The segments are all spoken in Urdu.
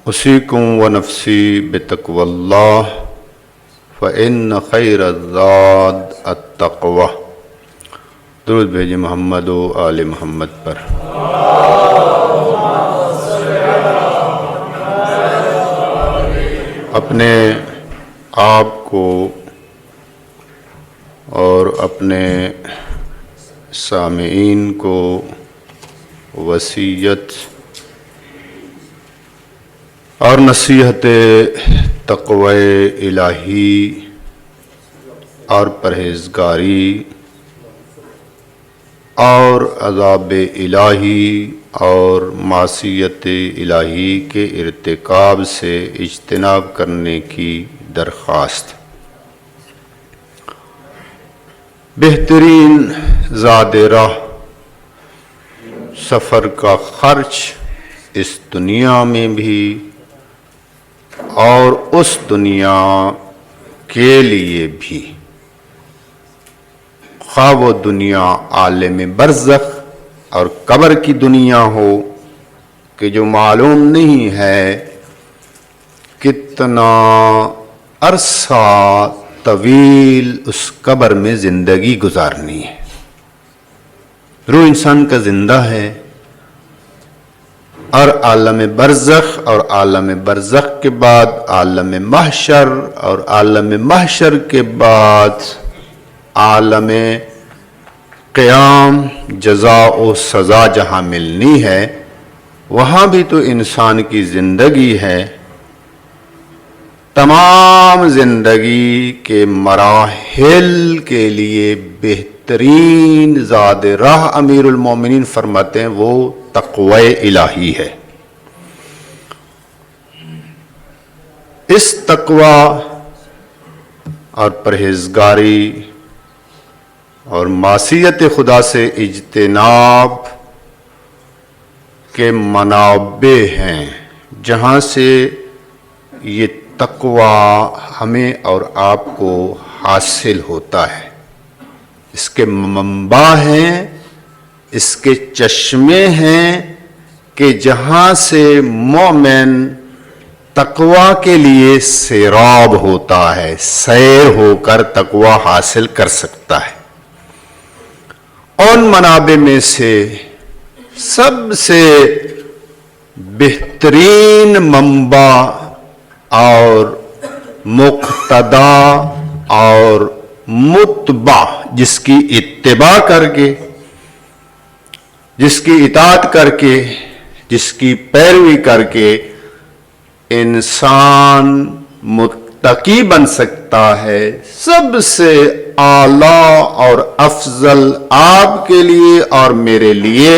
اوصیکم ونفسی بتقوی اللہ فإن خیر الزاد التقوی۔ درود بھیجیں محمد و آل محمد پر۔ اپنے آپ کو اور اپنے سامعین کو وصیت اور نصیحت تقوی الہی اور پرہیزگاری اور عذاب الہی اور معصیت الہی کے ارتکاب سے اجتناب کرنے کی درخواست۔ بہترین زاد راہ سفر کا خرچ اس دنیا میں بھی اور اس دنیا کے لیے بھی، خواہ وہ دنیا عالم برزخ اور قبر کی دنیا ہو کہ جو معلوم نہیں ہے کتنا عرصہ طویل اس قبر میں زندگی گزارنی ہے۔ روح انسان کا زندہ ہے، اور عالم برزخ اور عالم برزخ کے بعد عالم محشر اور عالم محشر کے بعد عالم قیام، جزا و سزا جہاں ملنی ہے وہاں بھی تو انسان کی زندگی ہے۔ تمام زندگی کے مراحل کے لیے بہترین زاد راہ امیر المومنین فرماتے ہیں وہ تقوی الہی ہے۔ اس تقوی اور پرہیزگاری اور معصیت خدا سے اجتناب کے منابع ہیں جہاں سے یہ تقوی ہمیں اور آپ کو حاصل ہوتا ہے۔ اس کے منبع ہیں، اس کے چشمے ہیں کہ جہاں سے مومن تقوی کے لیے سیراب ہوتا ہے، سیر ہو کر تقوی حاصل کر سکتا ہے۔ ان منابع میں سے سب سے بہترین منبع اور مقتدا اور متبع، جس کی اتباع کر کے، جس کی اطاعت کر کے، جس کی پیروی کر کے انسان متقی بن سکتا ہے، سب سے اعلیٰ اور افضل آپ کے لیے اور میرے لیے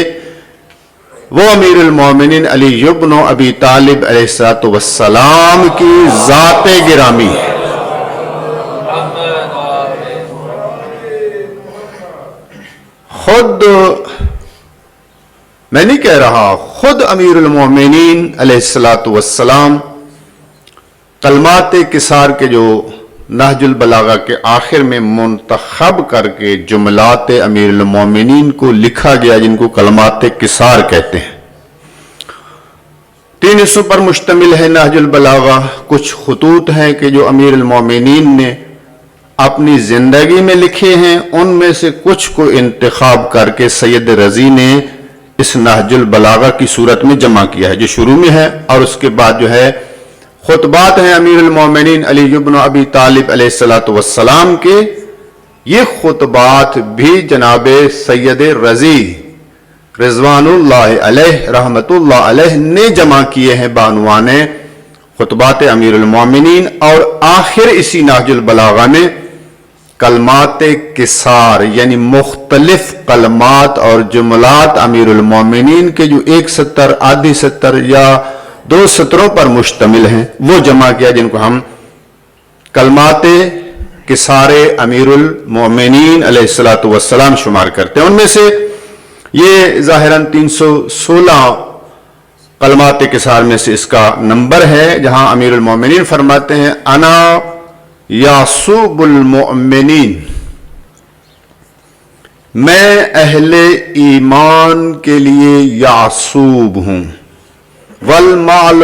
وہ امیر المومنین علی ابن ابی طالب علیہ السلام کی ذات گرامی ہے۔ خود میں نہیں کہہ رہا، خود امیر المومنین علیہ السلام کلمات کثار کے جو نہج البلاغہ کے آخر میں منتخب کر کے جملات امیر المومنین کو لکھا گیا، جن کو کلمات کثار کہتے ہیں۔ 3 حصوں پر مشتمل ہے نہج البلاغہ۔ کچھ خطوط ہیں کہ جو امیر المومنین نے اپنی زندگی میں لکھے ہیں، ان میں سے کچھ کو انتخاب کر کے سید رضی نے اس نہج البلاغہ کی صورت میں جمع کیا ہے، جو شروع میں ہے، اور اس کے بعد جو ہے خطبات ہیں امیر المومنین علی ابن ابی طالب علیہ السلام کے۔ یہ خطبات بھی جناب سید رضی رضوان اللہ علیہ رحمت اللہ علیہ نے جمع کیے ہیں بعنوان خطبات امیر المومنین، اور آخر اسی نہج البلاغہ میں کلمات کثار یعنی مختلف کلمات اور جملات امیر المومنین کے جو 1 سطر، آدھی سطر یا 2 سطروں پر مشتمل ہیں وہ جمع کیا، جن کو ہم کلمات کثار امیر المومنین علیہ السلام شمار کرتے ہیں۔ ان میں سے یہ ظاہراً 316 کلمات کثار میں سے اس کا نمبر ہے، جہاں امیر المومنین فرماتے ہیں انا یعصوب المؤمنین، میں اہل ایمان کے لیے یعصوب ہوں، والمال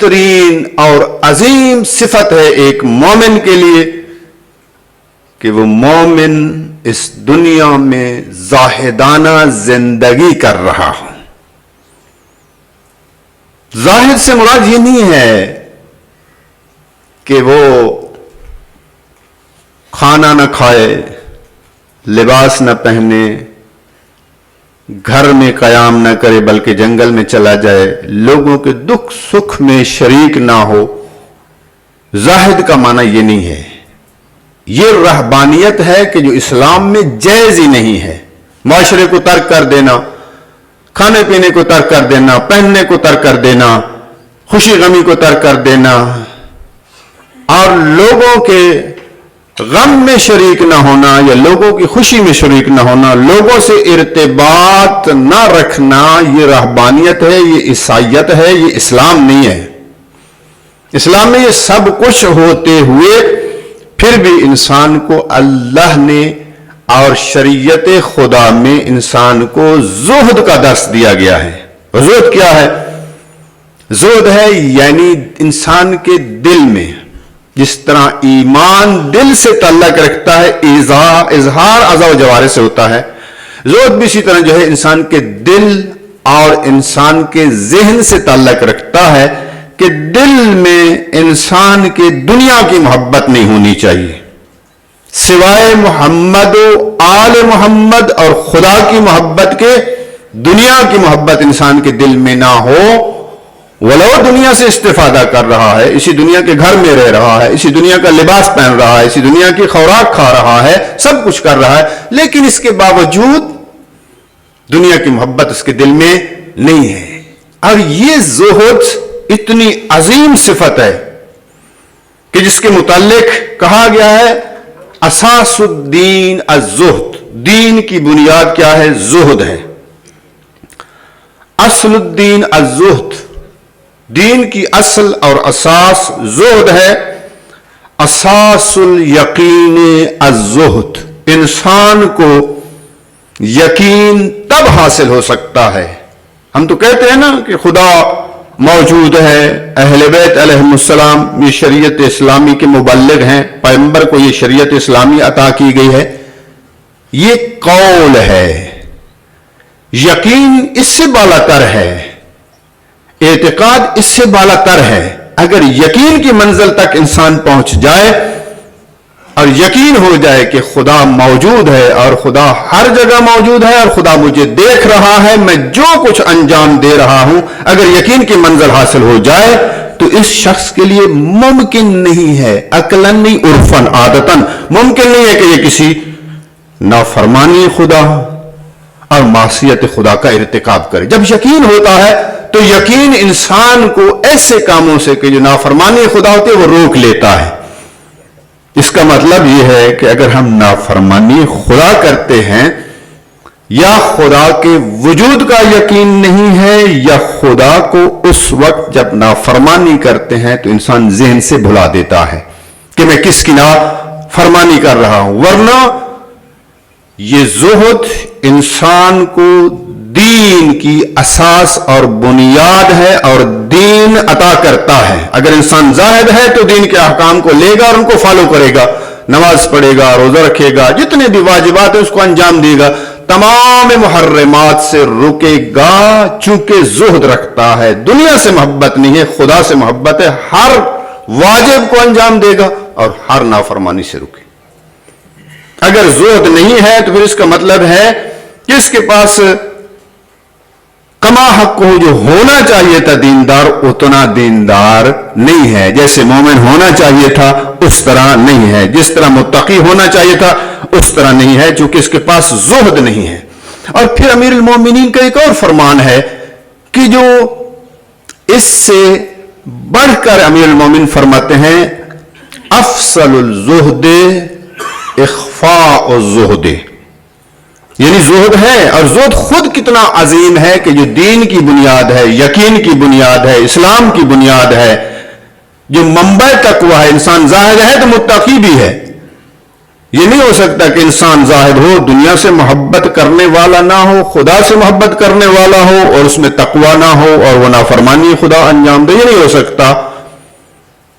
بہترین اور عظیم صفت ہے ایک مومن کے لیے کہ وہ مومن اس دنیا میں زاہدانہ زندگی کر رہا ہو. زاہد سے مراد یہ نہیں ہے کہ وہ کھانا نہ کھائے، لباس نہ پہنے، گھر میں قیام نہ کرے بلکہ جنگل میں چلا جائے، لوگوں کے دکھ سکھ میں شریک نہ ہو. زاہد کا معنی یہ نہیں ہے. یہ رہبانیت ہے کہ جو اسلام میں جائز ہی نہیں ہے. معاشرے کو ترک کر دینا، کھانے پینے کو ترک کر دینا، پہننے کو ترک کر دینا، خوشی غمی کو ترک کر دینا، اور لوگوں کے غم میں شریک نہ ہونا یا لوگوں کی خوشی میں شریک نہ ہونا، لوگوں سے ارتباط نہ رکھنا، یہ رہبانیت ہے، یہ عیسائیت ہے، یہ اسلام نہیں ہے. اسلام میں یہ سب کچھ ہوتے ہوئے پھر بھی انسان کو اللہ نے اور شریعت خدا میں انسان کو زہد کا درس دیا گیا ہے. زہد کیا ہے؟ زہد ہے یعنی انسان کے دل میں جس طرح ایمان دل سے تعلق رکھتا ہے، اظہار اعضاء و جوارح سے ہوتا ہے، زہد بھی اسی طرح جو ہے انسان کے دل اور انسان کے ذہن سے تعلق رکھتا ہے کہ دل میں انسان کے دنیا کی محبت نہیں ہونی چاہیے، سوائے محمد و آل محمد اور خدا کی محبت کے دنیا کی محبت انسان کے دل میں نہ ہو. ولو دنیا سے استفادہ کر رہا ہے، اسی دنیا کے گھر میں رہ رہا ہے، اسی دنیا کا لباس پہن رہا ہے، اسی دنیا کی خوراک کھا رہا ہے، سب کچھ کر رہا ہے، لیکن اس کے باوجود دنیا کی محبت اس کے دل میں نہیں ہے. اور یہ زہد اتنی عظیم صفت ہے کہ جس کے متعلق کہا گیا ہے اساس الدین الزہد. دین کی بنیاد کیا ہے؟ زہد ہے. اصل الدین الزہد، دین کی اصل اور اساس زہد ہے. اساس الیقین الزہد، انسان کو یقین تب حاصل ہو سکتا ہے. ہم تو کہتے ہیں نا کہ خدا موجود ہے، اہل بیت علیہم السلام یہ شریعت اسلامی کے مبلغ ہیں، پیغمبر کو یہ شریعت اسلامی عطا کی گئی ہے. یہ قول ہے. یقین اس سے بالا تر ہے، اعتقاد اس سے بالا تر ہے. اگر یقین کی منزل تک انسان پہنچ جائے اور یقین ہو جائے کہ خدا موجود ہے اور خدا ہر جگہ موجود ہے اور خدا مجھے دیکھ رہا ہے، میں جو کچھ انجام دے رہا ہوں، اگر یقین کی منزل حاصل ہو جائے تو اس شخص کے لیے ممکن نہیں ہے، عقلاً نہیں، عرفاً، عادتاً ممکن نہیں ہے کہ یہ کسی نافرمانی خدا اور معصیت خدا کا ارتکاب کرے. جب یقین ہوتا ہے تو یقین انسان کو ایسے کاموں سے کہ جو نافرمانی خدا ہوتے وہ روک لیتا ہے. اس کا مطلب یہ ہے کہ اگر ہم نافرمانی خدا کرتے ہیں یا خدا کے وجود کا یقین نہیں ہے یا خدا کو اس وقت جب نافرمانی کرتے ہیں تو انسان ذہن سے بھلا دیتا ہے کہ میں کس کی نافرمانی کر رہا ہوں. ورنہ یہ زہد انسان کو دین کی اساس اور بنیاد ہے اور دین عطا کرتا ہے. اگر انسان زاہد ہے تو دین کے احکام کو لے گا اور ان کو فالو کرے گا، نماز پڑھے گا، روزہ رکھے گا، جتنے بھی واجبات ہیں اس کو انجام دے گا، تمام محرمات سے رکے گا. چونکہ زہد رکھتا ہے، دنیا سے محبت نہیں ہے، خدا سے محبت ہے، ہر واجب کو انجام دے گا اور ہر نافرمانی سے رکے. اگر زہد نہیں ہے تو پھر اس کا مطلب ہے کہ اس کے پاس کما حق کو جو ہونا چاہیے تھا دیندار اتنا دیندار نہیں ہے. جیسے مومن ہونا چاہیے تھا اس طرح نہیں ہے، جس طرح متقی ہونا چاہیے تھا اس طرح نہیں ہے، چونکہ اس کے پاس زہد نہیں ہے. اور پھر امیر المومنین کا ایک اور فرمان ہے کہ جو اس سے بڑھ کر امیر المومنین فرماتے ہیں افضل الزہد اخفاء الزہد، یعنی زہد ہے. اور زہد خود کتنا عظیم ہے کہ جو دین کی بنیاد ہے، یقین کی بنیاد ہے، اسلام کی بنیاد ہے، جو منبع تقویٰ ہے. انسان زاہد ہے تو متقی بھی ہے. یہ نہیں ہو سکتا کہ انسان زاہد ہو، دنیا سے محبت کرنے والا نہ ہو، خدا سے محبت کرنے والا ہو اور اس میں تقوی نہ ہو اور وہ نافرمانی خدا انجام دے. یہ نہیں ہو سکتا.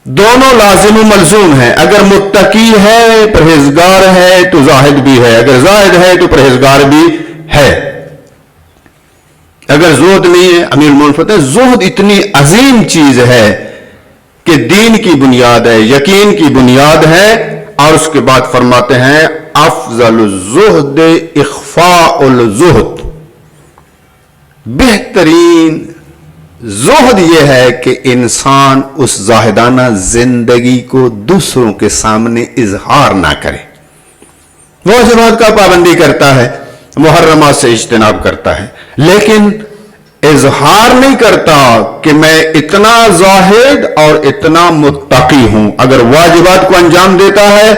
دونوں لازم و ملزوم ہیں. اگر متقی ہے، پرہیزگار ہے تو زاہد بھی ہے، اگر زاہد ہے تو پرہیزگار بھی ہے. اگر زہد نہیں ہے، امیر المومنین فرماتے ہیں زہد اتنی عظیم چیز ہے کہ دین کی بنیاد ہے، یقین کی بنیاد ہے. اور اس کے بعد فرماتے ہیں افضل الزہد اخفاء الزہد، بہترین زہد یہ ہے کہ انسان اس زاہدانہ زندگی کو دوسروں کے سامنے اظہار نہ کرے. وہ اس بات کا پابندی کرتا ہے، محرمات سے اجتناب کرتا ہے، لیکن اظہار نہیں کرتا کہ میں اتنا زاہد اور اتنا متقی ہوں. اگر واجبات کو انجام دیتا ہے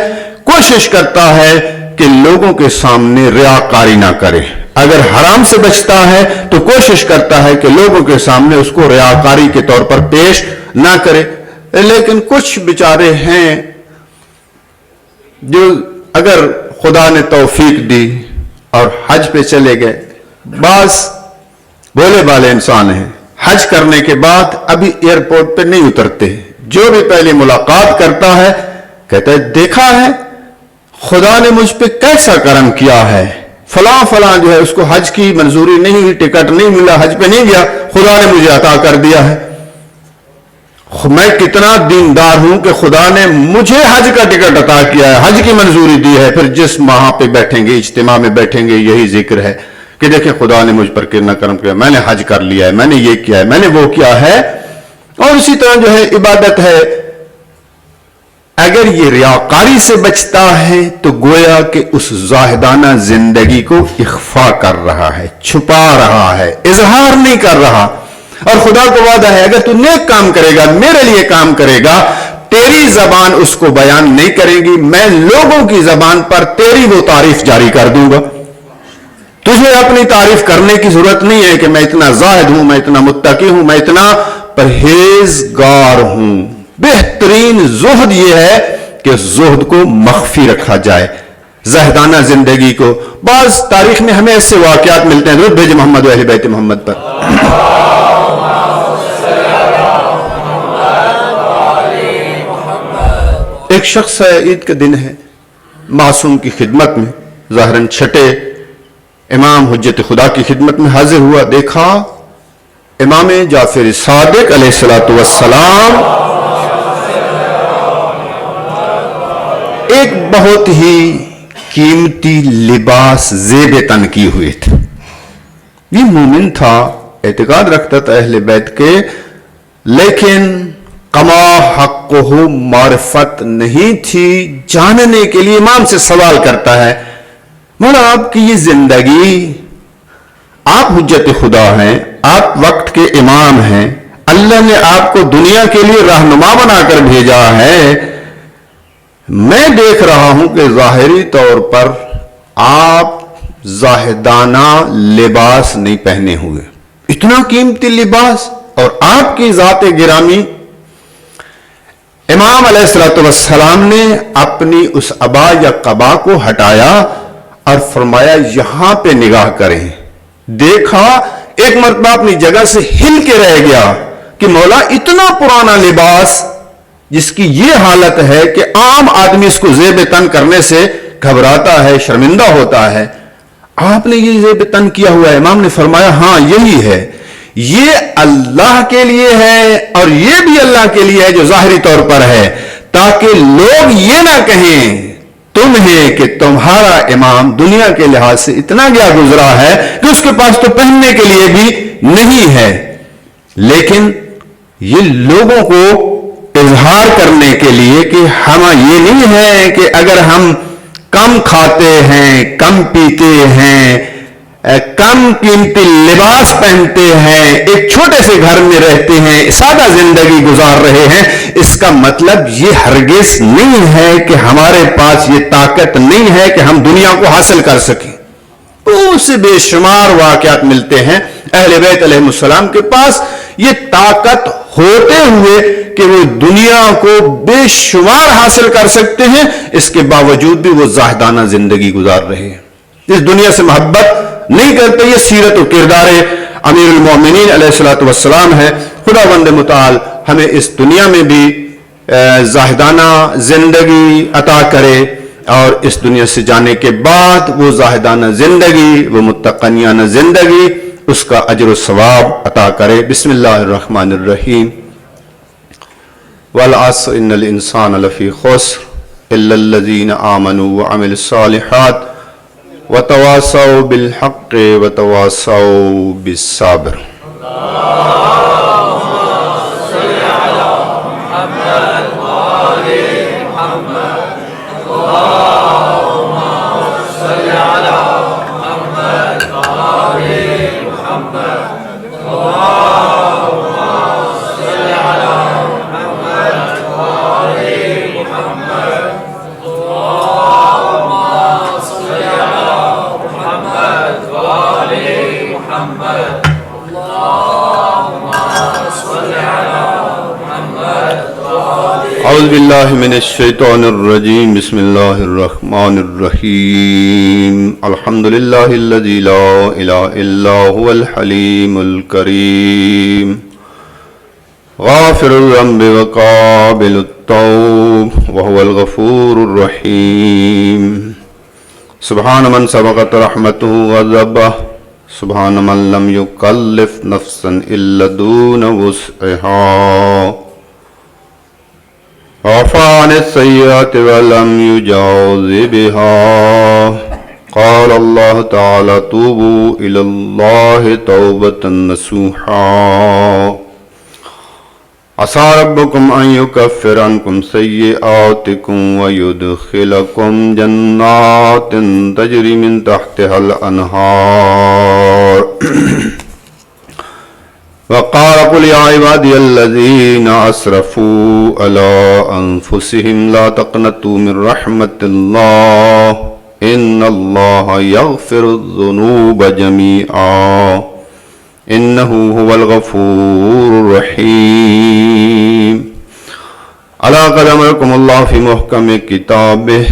کوشش کرتا ہے کہ لوگوں کے سامنے ریاکاری نہ کرے. اگر حرام سے بچتا ہے تو کوشش کرتا ہے کہ لوگوں کے سامنے اس کو ریاکاری کے طور پر پیش نہ کرے. لیکن کچھ بیچارے ہیں جو اگر خدا نے توفیق دی اور حج پہ چلے گئے، بعض بولے بالے انسان ہیں، حج کرنے کے بعد ابھی ایئرپورٹ پہ نہیں اترتے. جو بھی پہلی ملاقات کرتا ہے کہتا ہے دیکھا ہے خدا نے مجھ پہ کیسا کرم کیا ہے، فلاں فلاں جو ہے اس کو حج کی منظوری نہیں ہوئی، ٹکٹ نہیں ملا، حج پہ نہیں گیا، خدا نے مجھے عطا کر دیا ہے. میں کتنا دیندار ہوں کہ خدا نے مجھے حج کا ٹکٹ عطا کیا ہے، حج کی منظوری دی ہے. پھر جس وہاں پہ بیٹھیں گے، اجتماع میں بیٹھیں گے، یہی ذکر ہے کہ دیکھیں خدا نے مجھ پر کتنا کرم کیا، میں نے حج کر لیا ہے، میں نے یہ کیا ہے، میں نے وہ کیا ہے. اور اسی طرح جو ہے عبادت ہے، اگر یہ ریاکاری سے بچتا ہے تو گویا کہ اس زاہدانہ زندگی کو اخفا کر رہا ہے، چھپا رہا ہے، اظہار نہیں کر رہا. اور خدا کو وعدہ ہے اگر تو نیک کام کرے گا، میرے لیے کام کرے گا، تیری زبان اس کو بیان نہیں کرے گی، میں لوگوں کی زبان پر تیری وہ تعریف جاری کر دوں گا. تجھے اپنی تعریف کرنے کی ضرورت نہیں ہے کہ میں اتنا زاہد ہوں، میں اتنا متقی ہوں، میں اتنا پرہیزگار ہوں. بہترین زہد یہ ہے کہ زہد کو مخفی رکھا جائے، زاہدانہ زندگی کو. بعض تاریخ میں ہمیں ایسے واقعات ملتے ہیں، درود بھیجیں محمد و اہل بیت محمد پر. ایک شخص ہے، عید کا دن ہے، معصوم کی خدمت میں ظاہراً چھٹے امام حجت خدا کی خدمت میں حاضر ہوا. دیکھا امام جعفر صادق علیہ السلام ایک بہت ہی قیمتی لباس زیب تن کیے ہوئے تھے. یہ مومن تھا، اعتقاد رکھتا تھا اہل بیت کے، لیکن کما حقہ معرفت نہیں تھی. جاننے کے لیے امام سے سوال کرتا ہے، مولا آپ کی یہ زندگی، آپ حجت خدا ہیں، آپ وقت کے امام ہیں، اللہ نے آپ کو دنیا کے لیے رہنما بنا کر بھیجا ہے، میں دیکھ رہا ہوں کہ ظاہری طور پر آپ زاہدانہ لباس نہیں پہنے ہوئے، اتنا قیمتی لباس، اور آپ کی ذات گرامی. امام علیہ السلام نے اپنی اس عبا یا قبا کو ہٹایا اور فرمایا یہاں پہ نگاہ کریں. دیکھا ایک مرتبہ اپنی جگہ سے ہل کے رہ گیا کہ مولا اتنا پرانا لباس جس کی یہ حالت ہے کہ عام آدمی اس کو زیب تن کرنے سے گھبراتا ہے، شرمندہ ہوتا ہے، آپ نے یہ زیب تن کیا ہوا ہے. امام نے فرمایا ہاں یہی ہے، یہ اللہ کے لیے ہے اور یہ بھی اللہ کے لیے ہے جو ظاہری طور پر ہے، تاکہ لوگ یہ نہ کہیں تمہیں کہ تمہارا امام دنیا کے لحاظ سے اتنا گیا گزرا ہے کہ اس کے پاس تو پہننے کے لیے بھی نہیں ہے. لیکن یہ لوگوں کو اظہار کرنے کے لیے کہ ہم یہ نہیں ہے کہ اگر ہم کم کھاتے ہیں، کم پیتے ہیں، کم قیمتی لباس پہنتے ہیں، ایک چھوٹے سے گھر میں رہتے ہیں، سادہ زندگی گزار رہے ہیں، اس کا مطلب یہ ہرگز نہیں ہے کہ ہمارے پاس یہ طاقت نہیں ہے کہ ہم دنیا کو حاصل کر سکیں. اس سے بے شمار واقعات ملتے ہیں اہل بیت علیہ السلام کے پاس یہ طاقت ہوتے ہوئے کہ وہ دنیا کو بے شمار حاصل کر سکتے ہیں، اس کے باوجود بھی وہ زاہدانہ زندگی گزار رہے ہیں، اس دنیا سے محبت نہیں کرتے۔ یہ سیرت و کردار امیر المومنین علیہ الصلوۃ والسلام ہے۔ خداوند متعال ہمیں اس دنیا میں بھی زاہدانہ زندگی عطا کرے، اور اس دنیا سے جانے کے بعد وہ زاہدانہ زندگی، وہ متقنیانہ زندگی، اس کا اجر و ثواب عطا کرے۔ بسم اللہ الرحمن الرحیم۔ والعصر ان الانسان لفی خسر الا الذین آمنوا وعملوا الصالحات وتواصوا بالحق وتواصوا بالصبر۔ اعوذ باللہ من الشیطان الرجیم، بسم اللہ الرحمن الرحیم۔ الحمدللہ الذی لا الہ الا هو الحلیم الکریم، غافر الذنب وقابل التوب وهو الغفور الرحیم۔ سبحان من سبقت رحمته غضبہ، سبحان من لم یکلف نفسا الا دون وسعها، عفا عن السیئات ولم یجاوز بها۔ قال اللہ تعالی توبوا الی اللہ توبة نصوحا، عسى ربكم ان يكفر عنكم سيئاتكم ويدخلكم جنات تجري من تحتها الانهار۔ وقال قل يا عبادي الذين اسرفوا على انفسهم لا تقنطوا من رحمة الله ان الله يغفر الذنوب جميعا انه هو الغفور الرحيم۔ الا قد امركم الله في محكم كتابه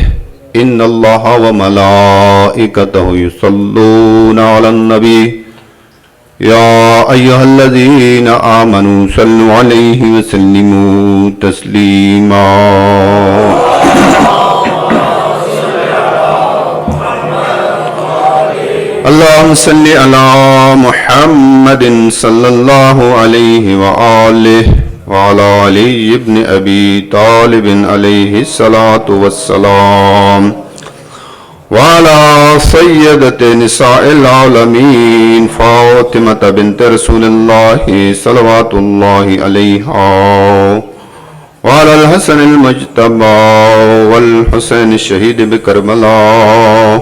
ان الله وملائكته يصلون على النبي يا أيها الذين آمنوا صلوا عليه وسلموا تسليما۔ اللهم صل على محمد صلى الله عليه وآله وعلى علي بن أبي طالب عليه الصلاة والسلام وعلى سيدة نساء العالمين فاطمة بنت رسول الله صلوات الله عليها وعلى الحسن المجتبى والحسين الشهيد بكربلاء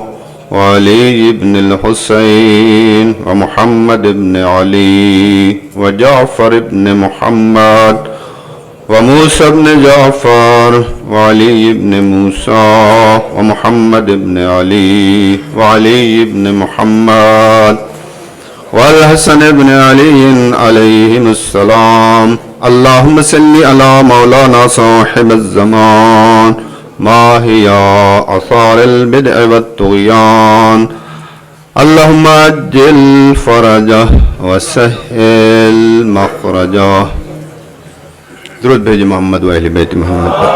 وعلي بن الحسين ومحمد بن علي وجعفر بن محمد وموسى بن جعفر وعلي بن موسى ومحمد بن علي وعلي بن محمد والحسن بن علي عليهم السلام۔ اللهم صل على مولانا صاحب الزمان ما هي آثار البدع والطغيان، اللهم عجل فرجه وسهل مخرجه۔ درود بھیجے محمد و اہل بیت محمد پر۔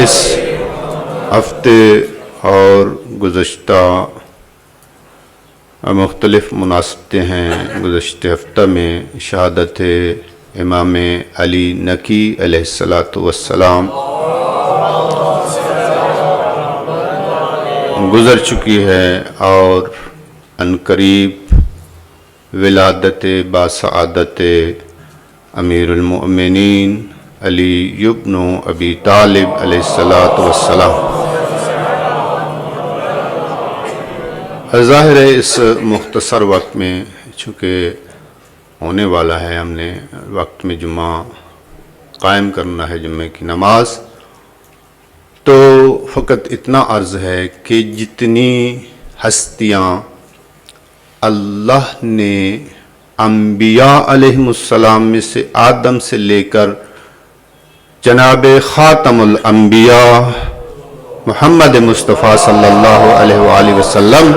اس ہفتے اور گزشتہ مختلف مناسبتیں ہیں۔ گزشتہ ہفتہ میں شہادت امام علی نقی علیہ الصلاۃ والسلام گزر چکی ہے، اور عنقریب ولادت باسعادت امیر المؤمنین علی ابن ابی طالب علیہ الصلاۃ والسلام۔ ظاہر ہے اس مختصر وقت میں چونکہ ہونے والا ہے، ہم نے وقت میں جمعہ قائم کرنا ہے، جمعہ کی نماز، تو فقط اتنا عرض ہے کہ جتنی ہستیاں اللہ نے انبیاء علیہم میں سے آدم سے لے کر جناب خاتم الانبیاء محمد مصطفیٰ صلی اللہ علیہ وآلہ وسلم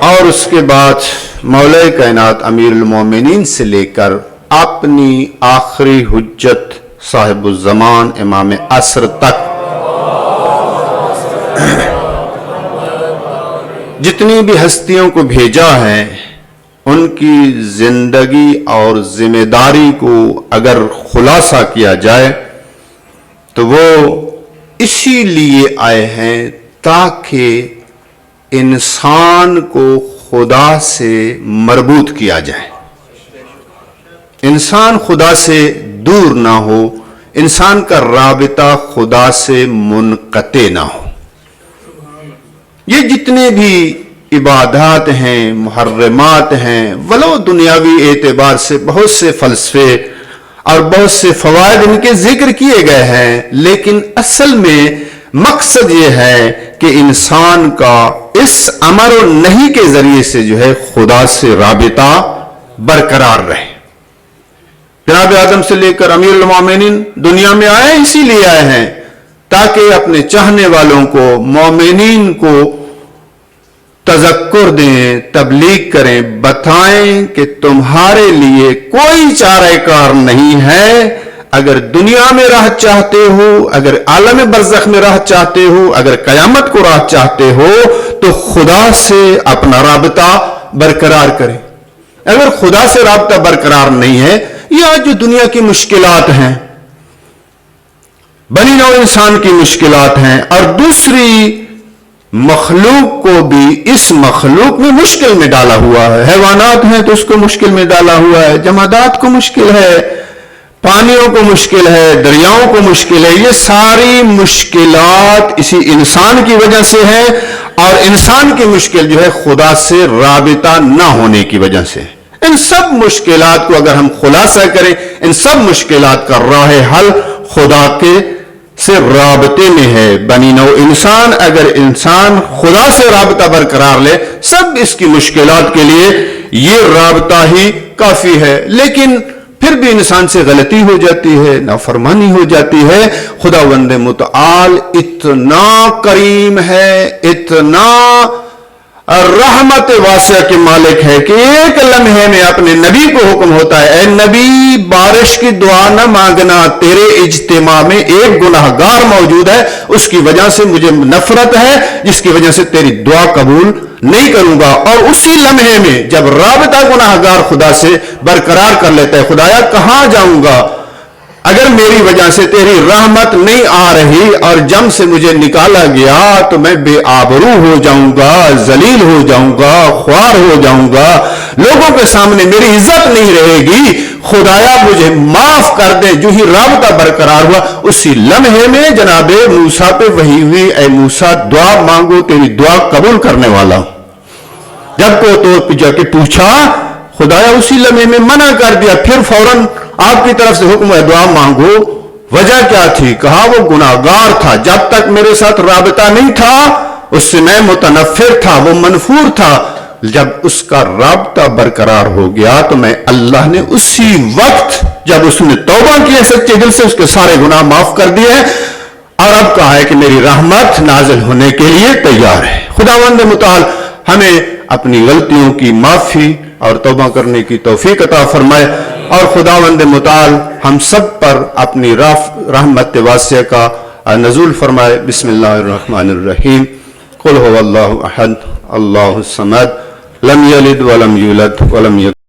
اور اس کے بعد مولا کائنات امیر المومنین سے لے کر اپنی آخری حجت صاحب الزمان امام عصر تک جتنی بھی ہستیوں کو بھیجا ہے ان کی زندگی اور ذمہ داری کو اگر خلاصہ کیا جائے تو وہ اسی لیے آئے ہیں تاکہ انسان کو خدا سے مربوط کیا جائے، انسان خدا سے دور نہ ہو، انسان کا رابطہ خدا سے منقطع نہ ہو۔ یہ جتنے بھی عبادات ہیں، محرمات ہیں، ولو دنیاوی اعتبار سے بہت سے فلسفے اور بہت سے فوائد ان کے ذکر کیے گئے ہیں، لیکن اصل میں مقصد یہ ہے کہ انسان کا اس امر و نہی کے ذریعے سے جو ہے خدا سے رابطہ برقرار رہے۔ جناب آدم سے لے کر امیر المومنین دنیا میں آئے اسی لیے آئے ہیں تاکہ اپنے چاہنے والوں کو، مومنین کو تذکر دیں، تبلیغ کریں، بتائیں کہ تمہارے لیے کوئی چارہ کار نہیں ہے۔ اگر دنیا میں راحت چاہتے ہو، اگر عالم برزخ میں راحت چاہتے ہو، اگر قیامت کو راحت چاہتے ہو تو خدا سے اپنا رابطہ برقرار کریں۔ اگر خدا سے رابطہ برقرار نہیں ہے، یہ آج جو دنیا کی مشکلات ہیں، بنی نوع انسان کی مشکلات ہیں، اور دوسری مخلوق کو بھی اس مخلوق میں مشکل میں ڈالا ہوا ہے۔ حیوانات ہیں تو اس کو مشکل میں ڈالا ہوا ہے، جمادات کو مشکل ہے، پانیوں کو مشکل ہے، دریاؤں کو مشکل ہے۔ یہ ساری مشکلات اسی انسان کی وجہ سے ہے، اور انسان کی مشکل جو ہے خدا سے رابطہ نہ ہونے کی وجہ سے۔ ان سب مشکلات کو اگر ہم خلاصہ کریں، ان سب مشکلات کا راہ حل خدا کے سے رابطے میں ہے۔ بنی نوع انسان اگر انسان خدا سے رابطہ برقرار لے، سب اس کی مشکلات کے لیے یہ رابطہ ہی کافی ہے۔ لیکن پھر بھی انسان سے غلطی ہو جاتی ہے، نافرمانی ہو جاتی ہے۔ خداوند متعال اتنا کریم ہے، اتنا رحمت واسعہ کے مالک ہے کہ ایک لمحے میں اپنے نبی کو حکم ہوتا ہے، اے نبی بارش کی دعا نہ مانگنا، تیرے اجتماع میں ایک گناہگار موجود ہے، اس کی وجہ سے مجھے نفرت ہے، جس کی وجہ سے تیری دعا قبول نہیں کروں گا۔ اور اسی لمحے میں جب رابطہ گناہگار خدا سے برقرار کر لیتا ہے، خدایا کہاں جاؤں گا اگر میری وجہ سے تیری رحمت نہیں آ رہی اور جم سے مجھے نکالا گیا تو میں بے آبرو ہو جاؤں گا، ذلیل ہو جاؤں گا، خوار ہو جاؤں گا، لوگوں کے سامنے میری عزت نہیں رہے گی، خدایا مجھے معاف کر دے۔ جو ہی رابطہ برقرار ہوا اسی لمحے میں جناب موسیٰ پہ وحی ہوئی، اے موسیٰ دعا مانگو تیری دعا قبول کرنے والا ہوں۔ جب کو تو جا کے پوچھا، خدایا اسی لمحے میں منع کر دیا، پھر فوراً آپ کی طرف سے حکم ہے دعا مانگو۔ وجہ کیا تھی؟ کہا وہ گناہگار تھا، جب تک میرے ساتھ رابطہ نہیں تھا اس سے میں متنفر تھا، وہ منفور تھا۔ جب اس کا رابطہ برقرار ہو گیا تو میں اللہ نے اسی وقت جب اس نے توبہ کی سچے دل سے اس کے سارے گناہ معاف کر دیے، اور اب کہا ہے کہ میری رحمت نازل ہونے کے لیے تیار ہے۔ خداوند متعال ہمیں اپنی غلطیوں کی معافی اور توبہ کرنے کی توفیق عطا فرمائے، اور خداوند متعال ہم سب پر اپنی رحمت واسعہ کا نزول فرمائے۔ بسم اللہ الرحمن الرحیم۔ قل هو اللہ احد اللہ الصمد لم یلد ولم یولد ولم یکن